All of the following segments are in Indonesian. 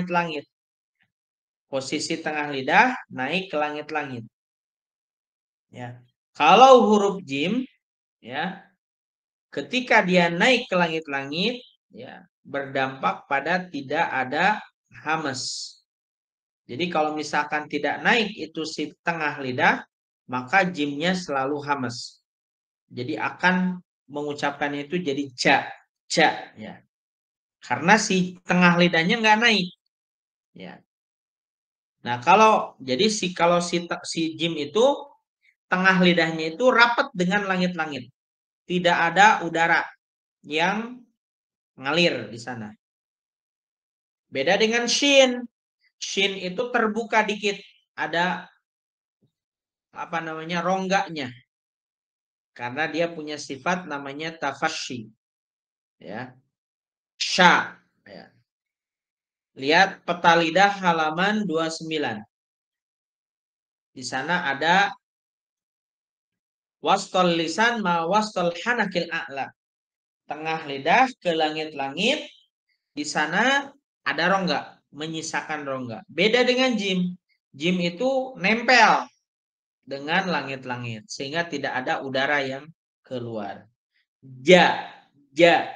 langit-langit. Posisi tengah lidah naik ke langit-langit. Ya. Kalau huruf jim, ya, ketika dia naik ke langit-langit, ya, berdampak pada tidak ada hamas. Jadi kalau misalkan tidak naik itu si tengah lidah, maka jimnya selalu hamas. Jadi akan mengucapkannya itu jadi ja, ya. Karena si tengah lidahnya nggak naik, ya. Nah kalau jadi kalau si jim itu tengah lidahnya itu rapat dengan langit-langit, tidak ada udara yang ngalir di sana. Beda dengan shin. Shin itu terbuka dikit, ada apa namanya rongganya. Karena dia punya sifat namanya tafashi. Ya. Sha. Ya. Lihat peta lidah halaman 29. Di sana ada wastol lisan ma wastol hanakil a'la. Tengah lidah ke langit-langit. Di sana ada rongga, menyisakan rongga. Beda dengan jim. Jim itu nempel dengan langit-langit sehingga tidak ada udara yang keluar. Ja, ja,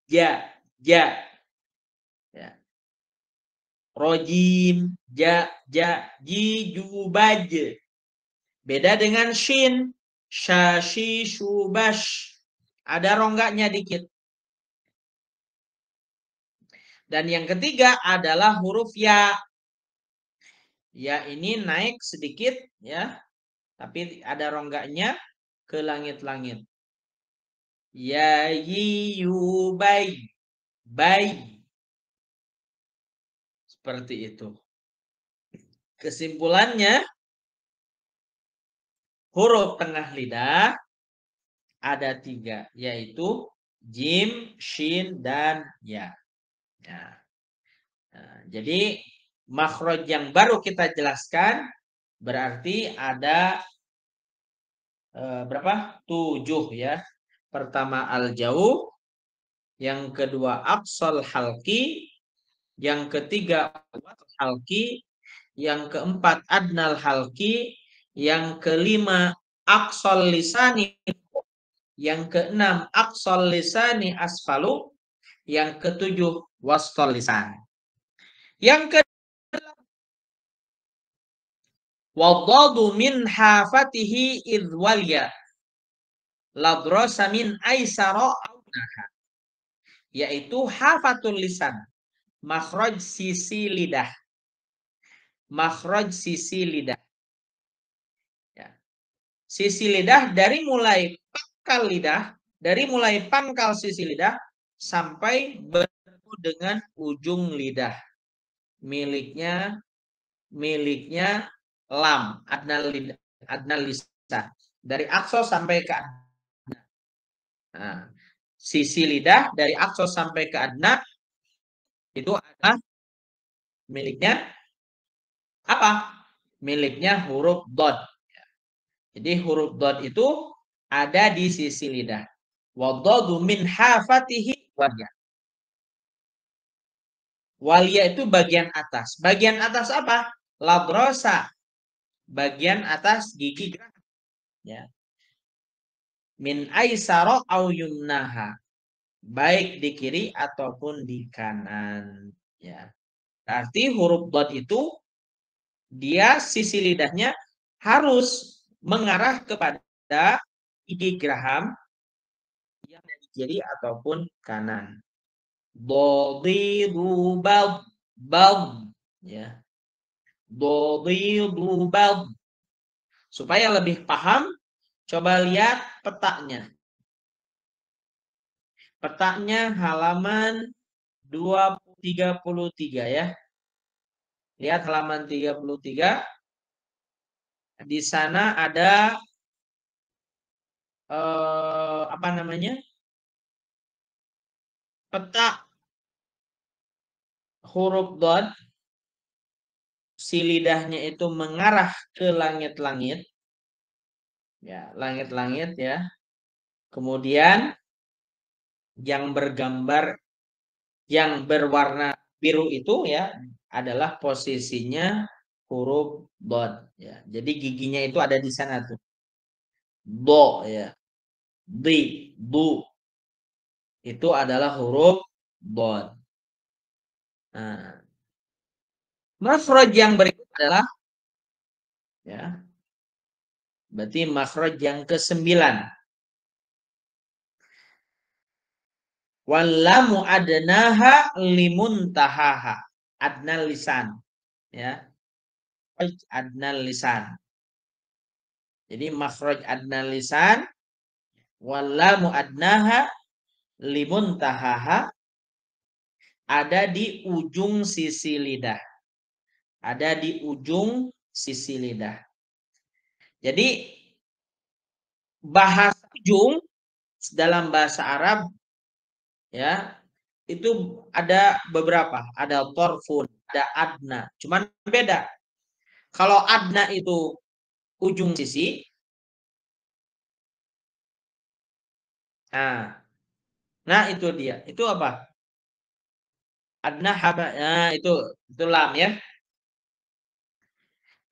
ja, ja. Ya. Rojim, ja, ja, ji, ju, baj. Beda dengan shin, shashi, shubash. Ada rongganya dikit. Dan yang ketiga adalah huruf ya. Ya ini naik sedikit, ya. Tapi ada rongganya ke langit-langit. Ya, yi, yu, bai. Bai. Seperti itu. Kesimpulannya, huruf tengah lidah ada 3, yaitu jim, shin, dan ya. Nah, jadi makhraj yang baru kita jelaskan berarti ada berapa? 7 ya. Pertama al-jauh, yang kedua aqsal halqi, yang ketiga halqi, yang keempat adnal halqi, yang kelima aqsal lisani, yang keenam aqsal lisani asfalu, yang ketujuh wastal lisan. Yang ke wadadu min hafatihi idwalya ladrosa min aisara aunaha, yaitu hafatul lisan, makhraj sisi lidah. Makhraj sisi lidah. Ya. Sisi lidah dari mulai pangkal lidah, dari mulai pangkal sisi lidah sampai bertemu dengan ujung lidah. Miliknya lam, adnal lisan. Dari aqsa sampai ke adna. Nah, sisi lidah dari aqsa sampai ke adna itu adalah miliknya apa? Miliknya huruf dod. Jadi huruf dod itu ada di sisi lidah. Wadadu min hafatihi walya. Walya itu bagian atas. Bagian atas apa? Ladrosa. Bagian atas gigi. Ya. Min aisara au yumnaha. Baik di kiri ataupun di kanan. Ya. Berarti huruf dod itu dia sisi lidahnya harus mengarah kepada gigi geraham yang dari kiri ataupun kanan. Dodidu bab, ya. Dodidu bab. Supaya lebih paham, coba lihat petanya. Petanya halaman 33 ya. Lihat halaman 33. Di sana ada apa namanya? Peta huruf dod, si lidahnya itu mengarah ke langit-langit. Ya, langit-langit ya. Kemudian yang bergambar, yang berwarna biru itu ya adalah posisinya huruf dot ya. Jadi giginya itu ada di sana tuh. Do ya. Di, bu itu adalah huruf dot. Nah, makhraj yang berikut adalah ya. Berarti makhraj yang ke-9. Wallamu adnaha limuntahaha. Adnal lisan ya. Adnal lisan. Jadi makhraj adnal lisan wallamu adnaha limuntahaha ada di ujung sisi lidah. Ada di ujung sisi lidah. Jadi bahasa ujung dalam bahasa Arab ya itu ada beberapa, ada torfun, ada adna. Cuman beda. Kalau adna itu ujung sisi, nah itu dia. Itu apa? Adna haba, nah itu lam ya.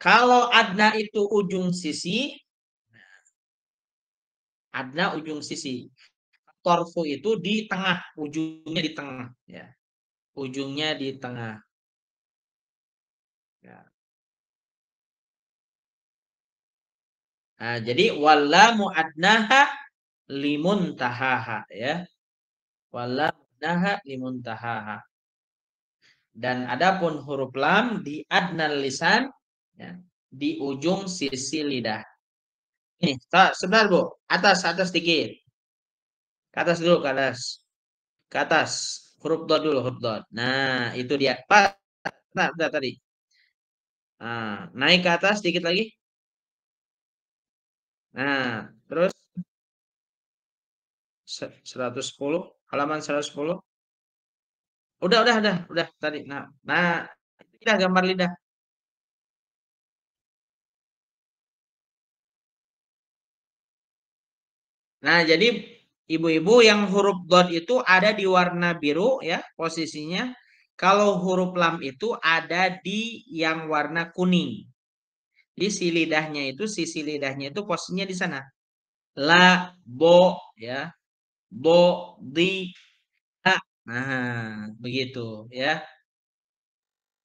Kalau adna itu ujung sisi, adna ujung sisi. Torfu itu di tengah, ujungnya di tengah ya. Ujungnya di tengah. Ya. Nah, jadi wallamu adnaha limuntahaha ya. Wallamu adnaha limuntahaha. Dan adapun huruf lam di adnal lisan ya, di ujung sisi lidah. Ini, sebentar Bu, atas dikit. Ke atas dulu, ke atas. Ke atas. Huruf dot dulu, huruf dot. Nah, itu dia. Pak, nah, tadi. Nah, naik ke atas dikit lagi. Nah, terus 110, halaman 110. Udah tadi. Nah, lidah, gambar lidah. Nah, jadi ibu-ibu yang huruf dot itu ada di warna biru ya posisinya. Kalau huruf lam itu ada di yang warna kuning. Di sisi lidahnya itu posisinya di sana. La, bo, ya, bo, di, ha. Nah, begitu ya.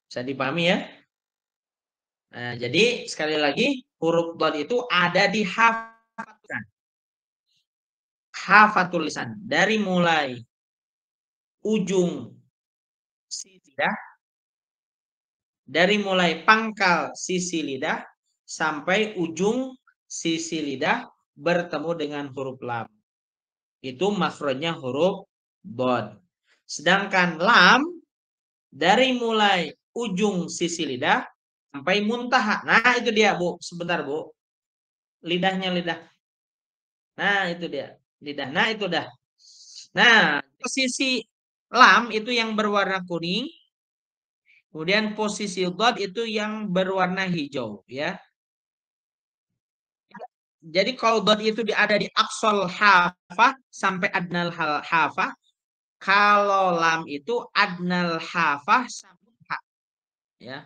Bisa dipahami ya? Nah, jadi sekali lagi huruf dot itu ada di hafatul hafatul lisan dari mulai ujung sisi lidah, dari mulai pangkal sisi lidah sampai ujung sisi lidah bertemu dengan huruf lam. Itu makhrajnya huruf dot. Sedangkan lam dari mulai ujung sisi lidah sampai muntaha. Nah, itu dia, Bu. Sebentar, Bu. Lidahnya lidah. Nah, itu dia. Lidah. Nah, itu dah. Nah, posisi lam itu yang berwarna kuning, kemudian posisi dot itu yang berwarna hijau, ya. Jadi kalau dot itu ada di aksol hafah sampai adnal hafah, kalau lam itu adnal hafah sampai ha, ya.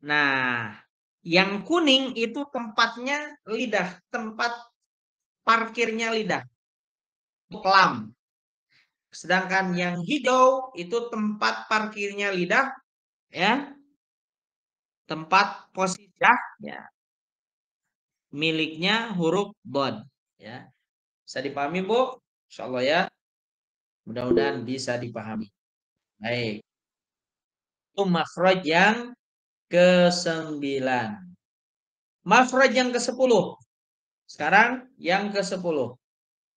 Nah, yang kuning itu tempatnya lidah, tempat parkirnya lidah, lam. Sedangkan yang hijau itu tempat parkirnya lidah, ya, tempat posisi ya, miliknya huruf bod, ya. Bisa dipahami Bu? Insya Allah ya. Mudah-mudahan bisa dipahami. Baik. Itu makhraj yang ke-9. Makhraj yang ke-10. Sekarang yang ke-10.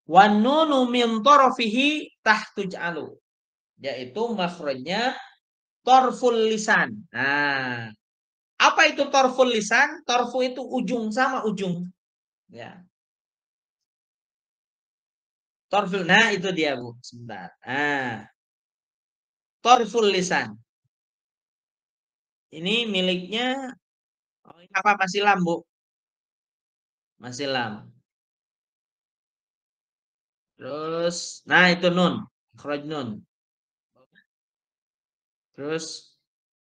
Wan nunu min tarafihi tahtuj'alu. Yaitu makhrajnya torful lisan. Nah, apa itu torful lisan? Torfu itu ujung sama ujung. Ya. Torful. Nah, itu dia, Bu. Sebentar. Torful lisan. Ini miliknya apa masih lam, Bu? Masih lam. Terus, nah itu nun. Makhraj nun. Terus